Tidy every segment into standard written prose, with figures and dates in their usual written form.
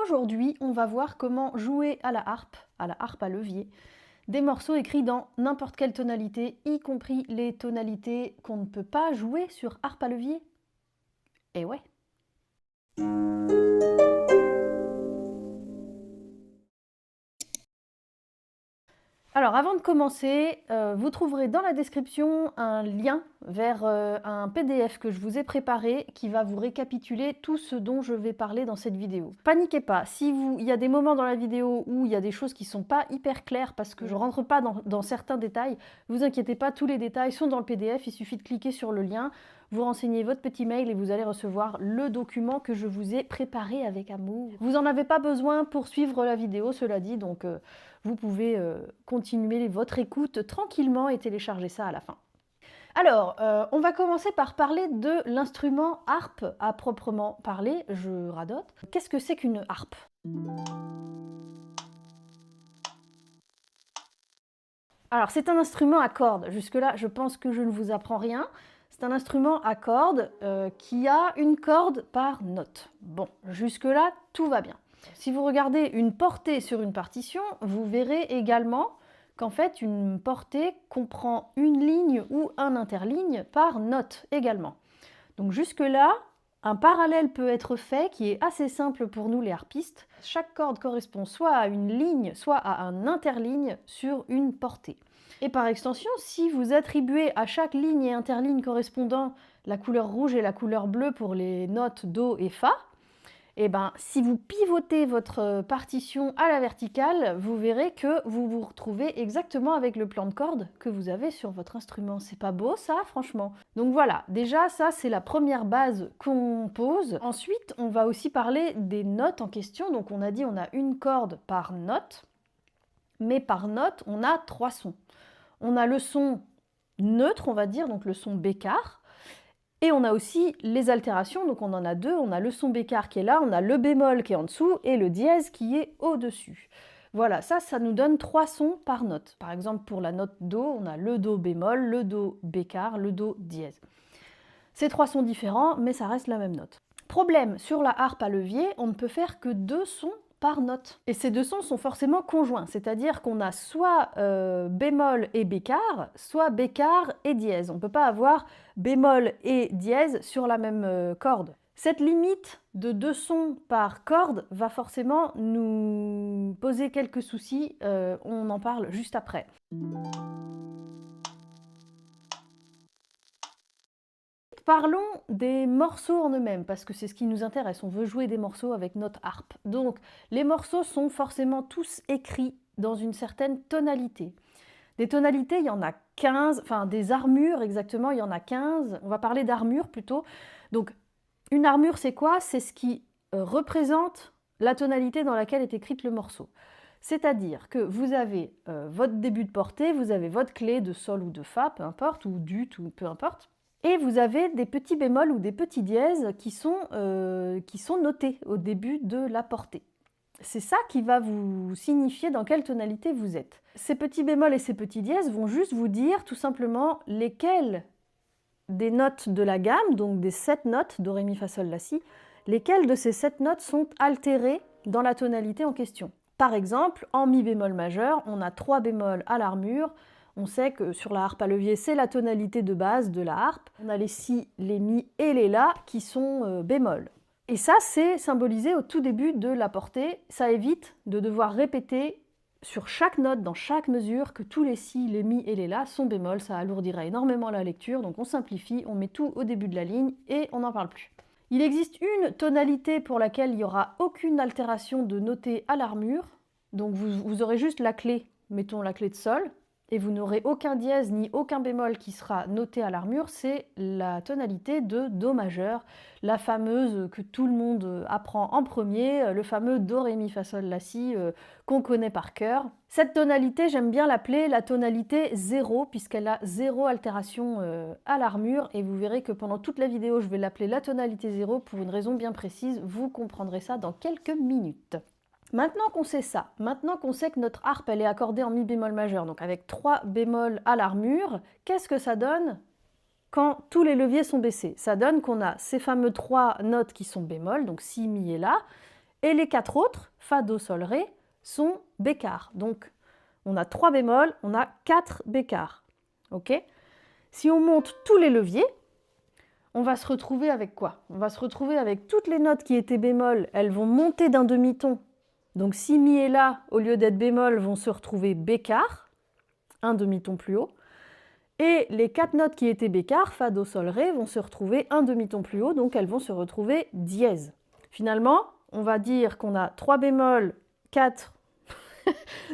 Aujourd'hui, on va voir comment jouer à la harpe à levier, des morceaux écrits dans n'importe quelle tonalité, y compris les tonalités qu'on ne peut pas jouer sur harpe à levier. Et ouais. Alors avant de commencer, vous trouverez dans la description un lien vers un PDF que je vous ai préparé qui va vous récapituler tout ce dont je vais parler dans cette vidéo. Paniquez pas, il y a des moments dans la vidéo où il y a des choses qui sont pas hyper claires parce que je rentre pas dans certains détails, vous inquiétez pas, tous les détails sont dans le PDF, il suffit de cliquer sur le lien, vous renseignez votre petit mail et vous allez recevoir le document que je vous ai préparé avec amour. Vous n'en avez pas besoin pour suivre la vidéo, cela dit, donc vous pouvez continuer votre écoute tranquillement et télécharger ça à la fin. Alors, on va commencer par parler de l'instrument harpe à proprement parler, je radote. Qu'est-ce que c'est qu'une harpe ? Alors, c'est un instrument à cordes. Jusque-là, je pense que je ne vous apprends rien. C'est un instrument à cordes qui a une corde par note. Bon, jusque-là, tout va bien. Si vous regardez une portée sur une partition, vous verrez également qu'en fait, une portée comprend une ligne ou un interligne par note également. Donc jusque-là, un parallèle peut être fait qui est assez simple pour nous les harpistes. Chaque corde correspond soit à une ligne, soit à un interligne sur une portée. Et par extension, si vous attribuez à chaque ligne et interligne correspondant la couleur rouge et la couleur bleue pour les notes Do et Fa, et ben, si vous pivotez votre partition à la verticale, vous verrez que vous vous retrouvez exactement avec le plan de corde que vous avez sur votre instrument. C'est pas beau ça, franchement. Donc voilà, déjà ça c'est la première base qu'on pose. Ensuite, on va aussi parler des notes en question. Donc on a dit on a une corde par note, mais par note on a 3 sons. On a le son neutre, on va dire, donc le son bécard. Et on a aussi les altérations, donc on en a deux, on a le son bécard qui est là, on a le bémol qui est en dessous et le dièse qui est au-dessus. Voilà, ça nous donne 3 sons par note. Par exemple, pour la note Do, on a le Do bémol, le Do bécard, le Do dièse. Ces 3 sons différents, mais ça reste la même note. Problème, sur la harpe à levier, on ne peut faire que 2 sons par note. Et ces 2 sons sont forcément conjoints, c'est-à-dire qu'on a soit bémol et bécard, soit bécard et dièse. On ne peut pas avoir bémol et dièse sur la même corde. Cette limite de 2 sons par corde va forcément nous poser quelques soucis, on en parle juste après. Parlons des morceaux en eux-mêmes, parce que c'est ce qui nous intéresse, on veut jouer des morceaux avec notre harpe. Donc, les morceaux sont forcément tous écrits dans une certaine tonalité. Des tonalités, il y en a 15, enfin des armures exactement, il y en a 15. On va parler d'armure plutôt. Donc, une armure, c'est quoi? C'est ce qui représente la tonalité dans laquelle est écrite le morceau. C'est-à-dire que vous avez votre début de portée, vous avez votre clé de sol ou de fa, peu importe, ou d'ut, ou peu importe. Et vous avez des petits bémols ou des petits dièses qui sont notés au début de la portée. C'est ça qui va vous signifier dans quelle tonalité vous êtes. Ces petits bémols et ces petits dièses vont juste vous dire tout simplement lesquelles des notes de la gamme, donc des 7 notes, Do, Ré, Mi, Fa, Sol, La, Si, lesquelles de ces 7 notes sont altérées dans la tonalité en question. Par exemple, en Mi bémol majeur, on a 3 bémols à l'armure. On sait que sur la harpe à levier, c'est la tonalité de base de la harpe. On a les Si, les Mi et les La qui sont bémols. Et ça, c'est symbolisé au tout début de la portée. Ça évite de devoir répéter sur chaque note, dans chaque mesure, que tous les Si, les Mi et les La sont bémols. Ça alourdirait énormément la lecture, donc on simplifie, on met tout au début de la ligne et on n'en parle plus. Il existe une tonalité pour laquelle il n'y aura aucune altération de notée à l'armure. Donc vous aurez juste la clé, mettons la clé de Sol, et vous n'aurez aucun dièse ni aucun bémol qui sera noté à l'armure, c'est la tonalité de Do majeur, la fameuse que tout le monde apprend en premier, le fameux Do, Ré, Mi, Fa, Sol, La, Si qu'on connaît par cœur. Cette tonalité, j'aime bien l'appeler la tonalité 0, puisqu'elle a 0 altération à l'armure, et vous verrez que pendant toute la vidéo, je vais l'appeler la tonalité 0 pour une raison bien précise, vous comprendrez ça dans quelques minutes. Maintenant qu'on sait ça, maintenant qu'on sait que notre harpe elle est accordée en Mi bémol majeur, donc avec 3 bémols à l'armure, qu'est-ce que ça donne quand tous les leviers sont baissés? Ça donne qu'on a ces fameux 3 notes qui sont bémol, donc Si, Mi et La, Et les 4 autres, Fa, Do, Sol, Ré, sont bécarres. Donc, on a 3 bémols, on a 4 bécarres. Ok ? Si on monte tous les leviers, on va se retrouver avec quoi? On va se retrouver avec toutes les notes qui étaient bémol, elles vont monter d'un demi-ton. Donc si Mi et La, au lieu d'être bémol, vont se retrouver bécarres, un demi-ton plus haut. Et les 4 notes qui étaient bécarres, Fa, Do, Sol, Ré, vont se retrouver un demi-ton plus haut, donc elles vont se retrouver dièse. Finalement, on va dire qu'on a 3 bémols, 4...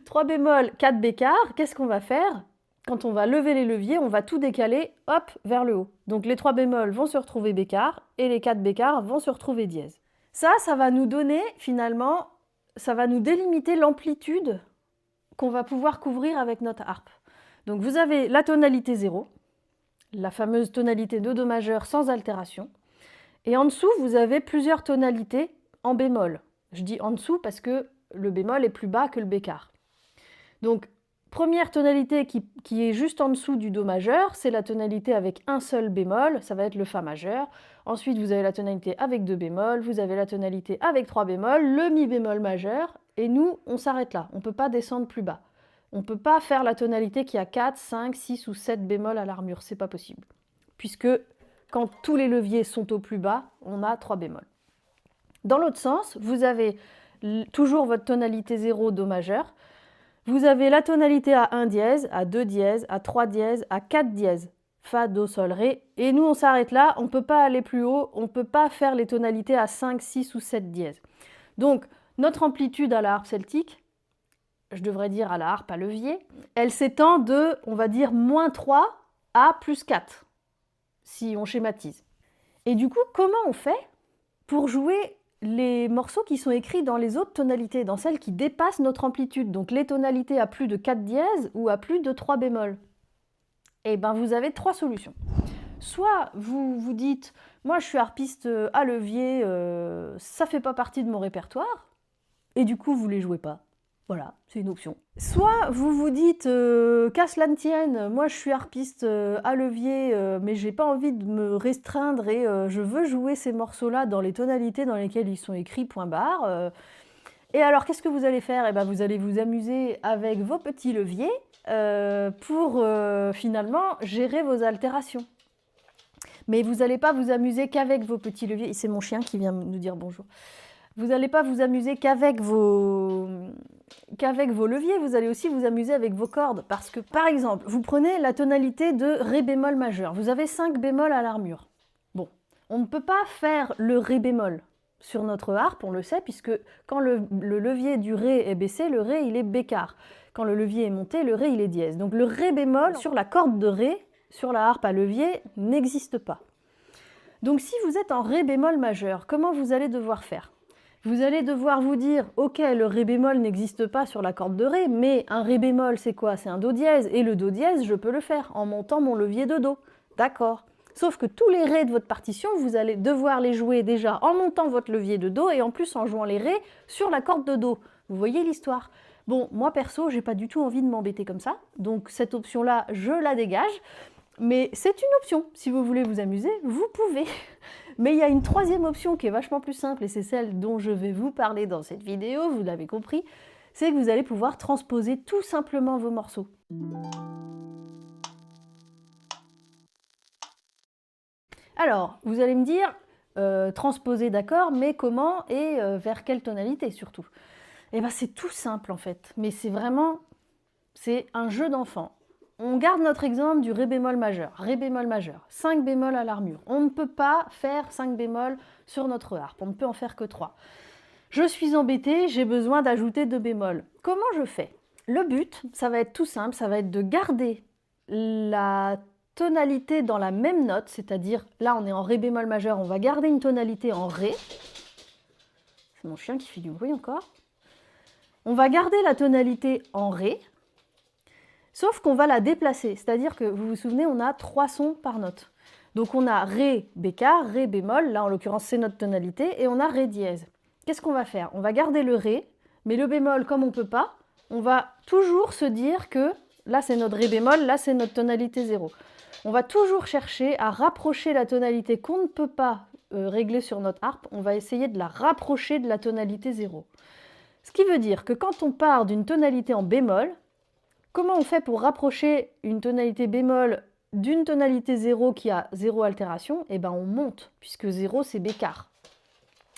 3 bémols, 4 bécarres. Qu'est-ce qu'on va faire? Quand on va lever les leviers, on va tout décaler, hop, vers le haut. Donc les 3 bémols vont se retrouver bécarres et les 4 bécarres vont se retrouver dièse. Ça va nous donner, finalement, ça va nous délimiter l'amplitude qu'on va pouvoir couvrir avec notre harpe. Donc vous avez la tonalité 0, la fameuse tonalité de Do majeur sans altération. Et en dessous, vous avez plusieurs tonalités en bémol. Je dis en dessous parce que le bémol est plus bas que le bécard. Donc, première tonalité qui est juste en dessous du Do majeur, c'est la tonalité avec un seul bémol, ça va être le Fa majeur. Ensuite, vous avez la tonalité avec 2 bémols, vous avez la tonalité avec 3 bémols, le Mi bémol majeur, et nous, on s'arrête là. On ne peut pas descendre plus bas. On ne peut pas faire la tonalité qui a 4, 5, 6 ou 7 bémols à l'armure, c'est pas possible. Puisque quand tous les leviers sont au plus bas, on a 3 bémols. Dans l'autre sens, vous avez toujours votre tonalité 0 Do majeur. Vous avez la tonalité à 1 dièse, à 2 dièse, à 3 dièse, à 4 dièse. Fa, Do, Sol, Ré. Et nous, on s'arrête là, on ne peut pas aller plus haut, on ne peut pas faire les tonalités à 5, 6 ou 7 dièses. Donc, notre amplitude à la harpe celtique, je devrais dire à la harpe à levier, elle s'étend de, on va dire, moins 3 à plus 4, si on schématise. Et du coup, comment on fait pour jouer les morceaux qui sont écrits dans les autres tonalités, dans celles qui dépassent notre amplitude, donc les tonalités à plus de 4 dièses ou à plus de 3 bémols? Eh bien, vous avez 3 solutions. Soit vous vous dites, moi je suis harpiste à levier, ça ne fait pas partie de mon répertoire, et du coup vous ne les jouez pas. Voilà, c'est une option. Soit vous vous dites, qu'à cela ne tienne, moi je suis harpiste à levier, mais j'ai pas envie de me restreindre et je veux jouer ces morceaux-là dans les tonalités dans lesquelles ils sont écrits, point barre. Et alors qu'est-ce que vous allez faire? Eh ben, vous allez vous amuser avec vos petits leviers pour finalement gérer vos altérations. Mais vous n'allez pas vous amuser qu'avec vos petits leviers. C'est mon chien qui vient nous dire bonjour. Vous n'allez pas vous amuser qu'avec vos leviers, vous allez aussi vous amuser avec vos cordes. Parce que, par exemple, vous prenez la tonalité de Ré bémol majeur. Vous avez 5 bémols à l'armure. Bon, on ne peut pas faire le Ré bémol sur notre harpe, on le sait, puisque quand le levier du Ré est baissé, le Ré, il est bécard. Quand le levier est monté, le Ré, il est dièse. Donc le Ré bémol sur la corde de Ré, sur la harpe à levier, n'existe pas. Donc si vous êtes en Ré bémol majeur, comment vous allez devoir faire? Vous allez devoir vous dire, ok, le Ré bémol n'existe pas sur la corde de Ré, mais un Ré bémol, c'est quoi? C'est un Do dièse, et le Do dièse, je peux le faire en montant mon levier de Do. D'accord. Sauf que tous les Ré de votre partition, vous allez devoir les jouer déjà en montant votre levier de Do, et en plus en jouant les Ré sur la corde de Do. Vous voyez l'histoire? Bon, moi perso, j'ai pas du tout envie de m'embêter comme ça, donc cette option-là, je la dégage. Mais c'est une option, si vous voulez vous amuser, vous pouvez. Mais il y a une troisième option qui est vachement plus simple, et c'est celle dont je vais vous parler dans cette vidéo, vous l'avez compris, c'est que vous allez pouvoir transposer tout simplement vos morceaux. Alors, vous allez me dire, transposer d'accord, mais comment et vers quelle tonalité surtout? Eh bien c'est tout simple en fait, mais c'est vraiment, c'est un jeu d'enfant. On garde notre exemple du Ré bémol majeur, 5 bémols à l'armure. On ne peut pas faire 5 bémols sur notre harpe, on ne peut en faire que 3. Je suis embêtée, j'ai besoin d'ajouter 2 bémols. Comment je fais? Le but, ça va être tout simple, ça va être de garder la tonalité dans la même note, c'est-à-dire, là on est en Ré bémol majeur, on va garder une tonalité en Ré. C'est mon chien qui fait du bruit encore. On va garder la tonalité en Ré, sauf qu'on va la déplacer, c'est-à-dire que, vous vous souvenez, on a 3 sons par note. Donc on a Ré bécard, Ré bémol, là en l'occurrence c'est notre tonalité, et on a Ré dièse. Qu'est-ce qu'on va faire? On va garder le Ré, mais le bémol, comme on ne peut pas, on va toujours se dire que, là c'est notre Ré bémol, là c'est notre tonalité 0. On va toujours chercher à rapprocher la tonalité qu'on ne peut pas réglée sur notre harpe, on va essayer de la rapprocher de la tonalité 0. Ce qui veut dire que quand on part d'une tonalité en bémol, comment on fait pour rapprocher une tonalité bémol d'une tonalité 0 qui a 0 altération? Eh bien, on monte, puisque 0, c'est bécard.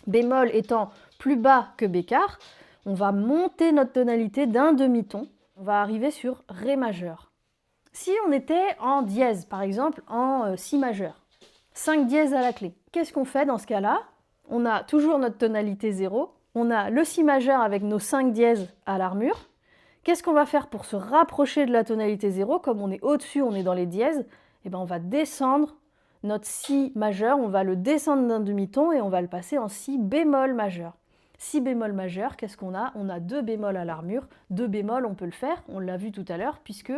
Bémol étant plus bas que bécard, on va monter notre tonalité d'un demi-ton. On va arriver sur Ré majeur. Si on était en dièse, par exemple en Si majeur, 5 dièses à la clé, qu'est-ce qu'on fait dans ce cas-là? On a toujours notre tonalité 0, on a le Si majeur avec nos 5 dièses à l'armure. Qu'est-ce qu'on va faire pour se rapprocher de la tonalité 0? Comme on est au-dessus, on est dans les dièses, et ben on va descendre notre Si majeur, on va le descendre d'un demi-ton et on va le passer en Si bémol majeur. Si bémol majeur, qu'est-ce qu'on a? On a 2 bémols à l'armure. 2 bémols, on peut le faire, on l'a vu tout à l'heure, puisque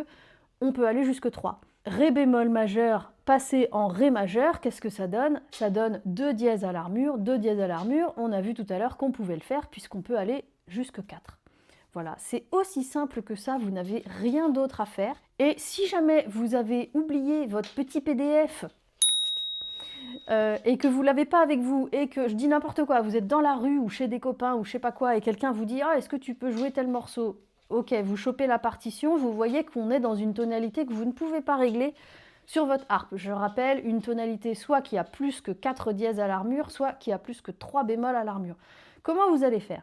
on peut aller jusque 3. Ré bémol majeur passé en Ré majeur, qu'est-ce que ça donne? Ça donne 2 dièses à l'armure. 2 dièses à l'armure, on a vu tout à l'heure qu'on pouvait le faire, puisqu'on peut aller jusque 4. Voilà, c'est aussi simple que ça, vous n'avez rien d'autre à faire. Et si jamais vous avez oublié votre petit PDF et que vous ne l'avez pas avec vous, et que, je dis n'importe quoi, vous êtes dans la rue ou chez des copains ou je sais pas quoi, et quelqu'un vous dit « Ah, est-ce que tu peux jouer tel morceau ?» Ok, vous chopez la partition, vous voyez qu'on est dans une tonalité que vous ne pouvez pas régler sur votre harpe. Je rappelle, une tonalité soit qui a plus que 4 dièses à l'armure, soit qui a plus que 3 bémols à l'armure. Comment vous allez faire?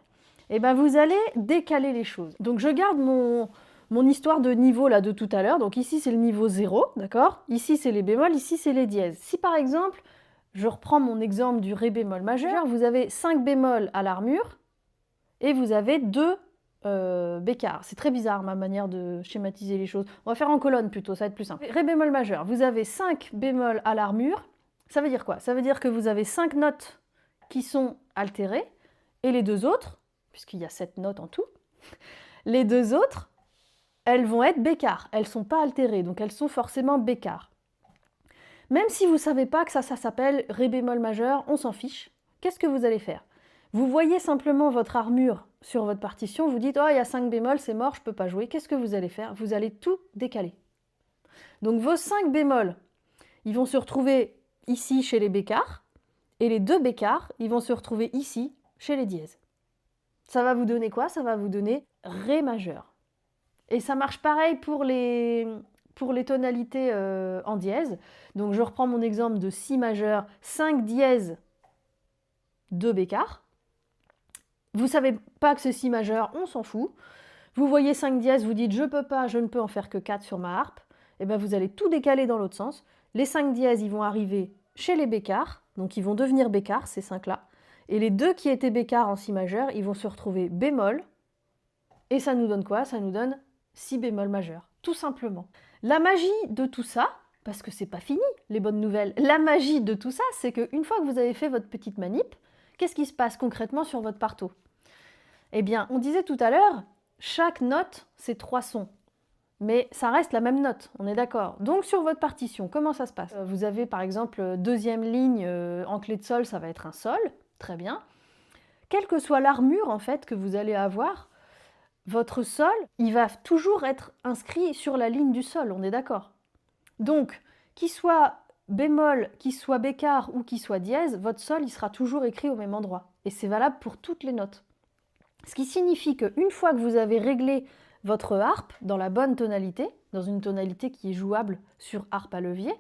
Eh bien, vous allez décaler les choses. Donc, je garde mon histoire de niveau là de tout à l'heure. Donc, ici, c'est le niveau 0, d'accord? Ici, c'est les bémols, ici, c'est les dièses. Si, par exemple, je reprends mon exemple du Ré bémol majeur, vous avez 5 bémols à l'armure et vous avez 2 bécards. C'est très bizarre, ma manière de schématiser les choses. On va faire en colonne plutôt, ça va être plus simple. Ré bémol majeur, vous avez 5 bémols à l'armure. Ça veut dire quoi? Ça veut dire que vous avez 5 notes qui sont altérées et les deux autres, puisqu'il y a 7 notes en tout, les deux autres, elles vont être bécards. Elles ne sont pas altérées, donc elles sont forcément bécards. Même si vous ne savez pas que ça s'appelle Ré bémol majeur, on s'en fiche. Qu'est-ce que vous allez faire? Vous voyez simplement votre armure sur votre partition, vous dites « Oh, il y a 5 bémols, c'est mort, je ne peux pas jouer ». Qu'est-ce que vous allez faire? Vous allez tout décaler. Donc vos 5 bémols, ils vont se retrouver ici chez les bécards, et les 2 bécards, ils vont se retrouver ici chez les dièses. Ça va vous donner quoi? Ça va vous donner Ré majeur. Et ça marche pareil pour les tonalités en dièse. Donc je reprends mon exemple de Si majeur, 5 dièses, 2 bécards. Vous ne savez pas que c'est Si majeur, on s'en fout. Vous voyez 5 dièses, vous dites je peux pas, je ne peux en faire que 4 sur ma harpe. Et bien vous allez tout décaler dans l'autre sens. Les 5 dièses, ils vont arriver chez les bécards, donc ils vont devenir bécards, ces 5-là. Et les 2 qui étaient bécards en Si majeur, ils vont se retrouver bémol. Et ça nous donne quoi? Ça nous donne Si bémol majeur, tout simplement. La magie de tout ça, parce que c'est pas fini, les bonnes nouvelles, la magie de tout ça, c'est qu'une fois que vous avez fait votre petite manip, qu'est-ce qui se passe concrètement sur votre parto? Eh bien, on disait tout à l'heure, chaque note, c'est 3 sons. Mais ça reste la même note, on est d'accord. Donc sur votre partition, comment ça se passe? Vous avez par exemple deuxième ligne en clé de sol, ça va être un sol, très bien. Quelle que soit l'armure en fait que vous allez avoir, votre sol, il va toujours être inscrit sur la ligne du sol, on est d'accord. Donc, qu'il soit bémol, qu'il soit bécard ou qu'il soit dièse, votre sol, il sera toujours écrit au même endroit. Et c'est valable pour toutes les notes. Ce qui signifie qu'une fois que vous avez réglé votre harpe dans la bonne tonalité, dans une tonalité qui est jouable sur harpe à levier,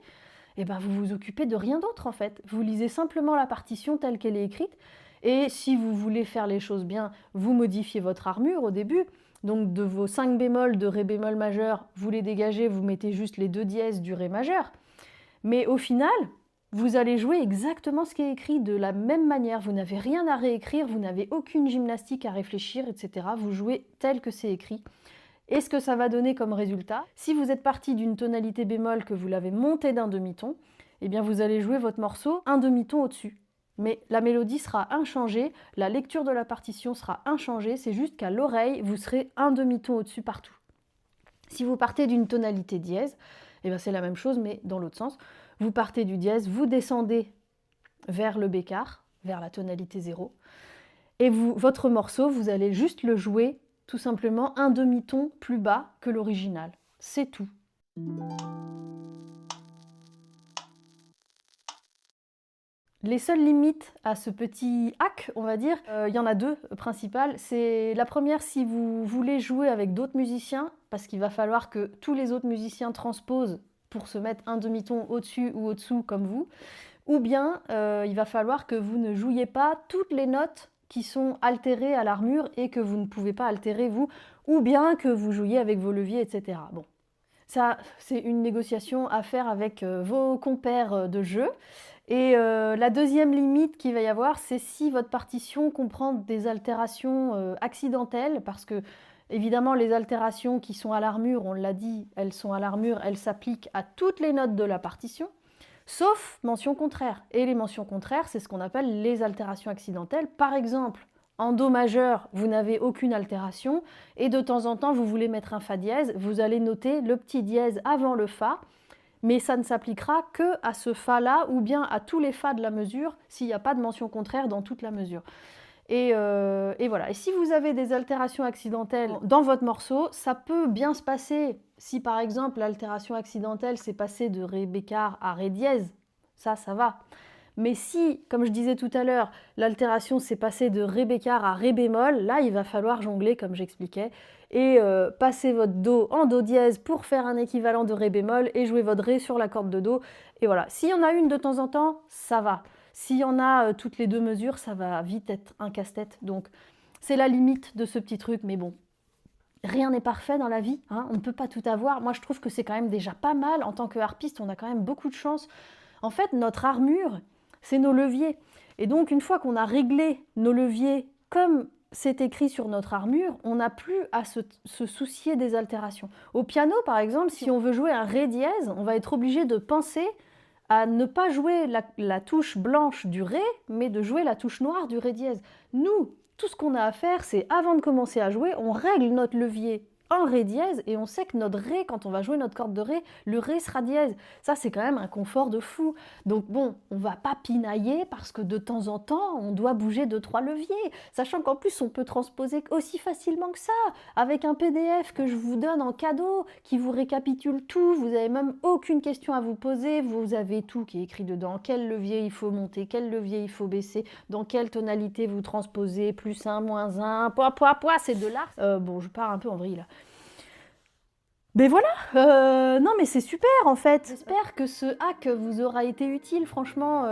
et ben vous vous occupez de rien d'autre en fait. Vous lisez simplement la partition telle qu'elle est écrite. Et si vous voulez faire les choses bien, vous modifiez votre armure au début. Donc de vos 5 bémols de Ré bémol majeur, vous les dégagez, vous mettez juste les 2 dièses du Ré majeur. Mais au final, vous allez jouer exactement ce qui est écrit de la même manière. Vous n'avez rien à réécrire, vous n'avez aucune gymnastique à réfléchir, etc. Vous jouez tel que c'est écrit. Et ce que ça va donner comme résultat, si vous êtes parti d'une tonalité bémol que vous l'avez montée d'un demi-ton, eh bien vous allez jouer votre morceau un demi-ton au-dessus. Mais la mélodie sera inchangée, la lecture de la partition sera inchangée, c'est juste qu'à l'oreille, vous serez un demi-ton au-dessus partout. Si vous partez d'une tonalité dièse, eh bien c'est la même chose, mais dans l'autre sens. Vous partez du dièse, vous descendez vers le bécard, vers la tonalité 0, et votre morceau, vous allez juste le jouer tout simplement un demi-ton plus bas que l'original. C'est tout. Les seules limites à ce petit hack, on va dire, il y en a deux principales. C'est la première, si vous voulez jouer avec d'autres musiciens, parce qu'il va falloir que tous les autres musiciens transposent pour se mettre un demi-ton au-dessus ou au-dessous comme vous, ou bien il va falloir que vous ne jouiez pas toutes les notes qui sont altérées à l'armure et que vous ne pouvez pas altérer vous, ou bien que vous jouiez avec vos leviers, etc. Bon, ça, c'est une négociation à faire avec vos compères de jeu. Et la deuxième limite qu'il va y avoir, c'est si votre partition comprend des altérations accidentelles, parce que évidemment les altérations qui sont à l'armure, on l'a dit, elles sont à l'armure, elles s'appliquent à toutes les notes de la partition, sauf mention contraire. Et les mentions contraires, c'est ce qu'on appelle les altérations accidentelles. Par exemple, en Do majeur, vous n'avez aucune altération, et de temps en temps, vous voulez mettre un Fa dièse, vous allez noter le petit dièse avant le Fa, mais ça ne s'appliquera que à ce Fa-là ou bien à tous les Fa de la mesure s'il n'y a pas de mention contraire dans toute la mesure. Et voilà. Et si vous avez des altérations accidentelles dans votre morceau, ça peut bien se passer. Si par exemple l'altération accidentelle s'est passée de Ré bécard à Ré dièse, ça va. Mais si, comme je disais tout à l'heure, l'altération s'est passée de Ré bécard à Ré bémol, là il va falloir jongler comme j'expliquais et passer votre Do en Do dièse pour faire un équivalent de Ré bémol et jouer votre Ré sur la corde de Do. Et voilà, s'il y en a une de temps en temps, ça va. S'il y en a toutes les deux mesures, ça va vite être un casse-tête. Donc c'est la limite de ce petit truc, mais bon, rien n'est parfait dans la vie, hein, on ne peut pas tout avoir. Moi je trouve que c'est quand même déjà pas mal. En tant que harpiste, on a quand même beaucoup de chance. En fait, notre armure, c'est nos leviers. Et donc une fois qu'on a réglé nos leviers comme c'est écrit sur notre armure, on n'a plus à se soucier des altérations. Au piano, par exemple, si on veut jouer un Ré dièse, on va être obligé de penser à ne pas jouer la touche blanche du Ré, mais de jouer la touche noire du Ré dièse. Nous, tout ce qu'on a à faire, c'est avant de commencer à jouer, on règle notre levier en Ré dièse et on sait que notre Ré, quand on va jouer notre corde de Ré, le Ré sera dièse. Ça, c'est quand même un confort de fou. Donc bon, on va pas pinailler parce que de temps en temps, on doit bouger 2-3 leviers, sachant qu'en plus, on peut transposer aussi facilement que ça, avec un PDF que je vous donne en cadeau, qui vous récapitule tout, vous n'avez même aucune question à vous poser, vous avez tout qui est écrit dedans, quel levier il faut monter, quel levier il faut baisser, dans quelle tonalité vous transposez, +1, -1, c'est de l'art. Bon, je pars un peu en vrille là. Mais voilà, non mais c'est super en fait. J'espère que ce hack vous aura été utile, franchement.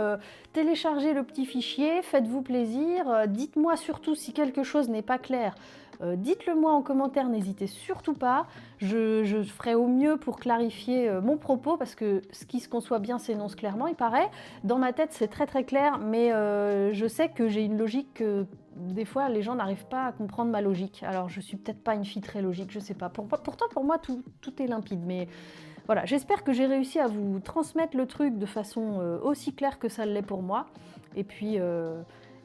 Téléchargez le petit fichier, faites-vous plaisir. Dites-moi surtout si quelque chose n'est pas clair. Dites-le moi en commentaire, n'hésitez surtout pas. Je ferai au mieux pour clarifier mon propos parce que ce qui se conçoit bien s'énonce clairement, il paraît. Dans ma tête, c'est très très clair, mais je sais que j'ai une logique que des fois les gens n'arrivent pas à comprendre ma logique. Alors je suis peut-être pas une fille très logique, je sais pas. Pourtant pour moi tout est limpide, mais voilà, j'espère que j'ai réussi à vous transmettre le truc de façon aussi claire que ça l'est pour moi. Et puis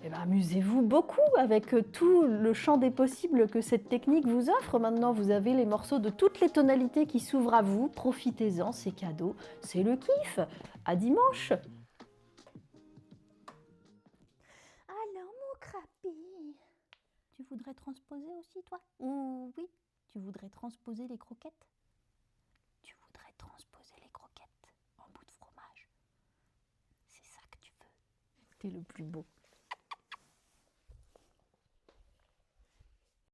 eh ben, amusez-vous beaucoup avec tout le champ des possibles que cette technique vous offre. Maintenant, vous avez les morceaux de toutes les tonalités qui s'ouvrent à vous. Profitez-en, c'est cadeau, c'est le kiff. À dimanche. Alors, mon crapi, tu voudrais transposer aussi, toi? Ou oui, tu voudrais transposer les croquettes? Tu voudrais transposer les croquettes en bout de fromage? C'est ça que tu veux? T'es le plus beau.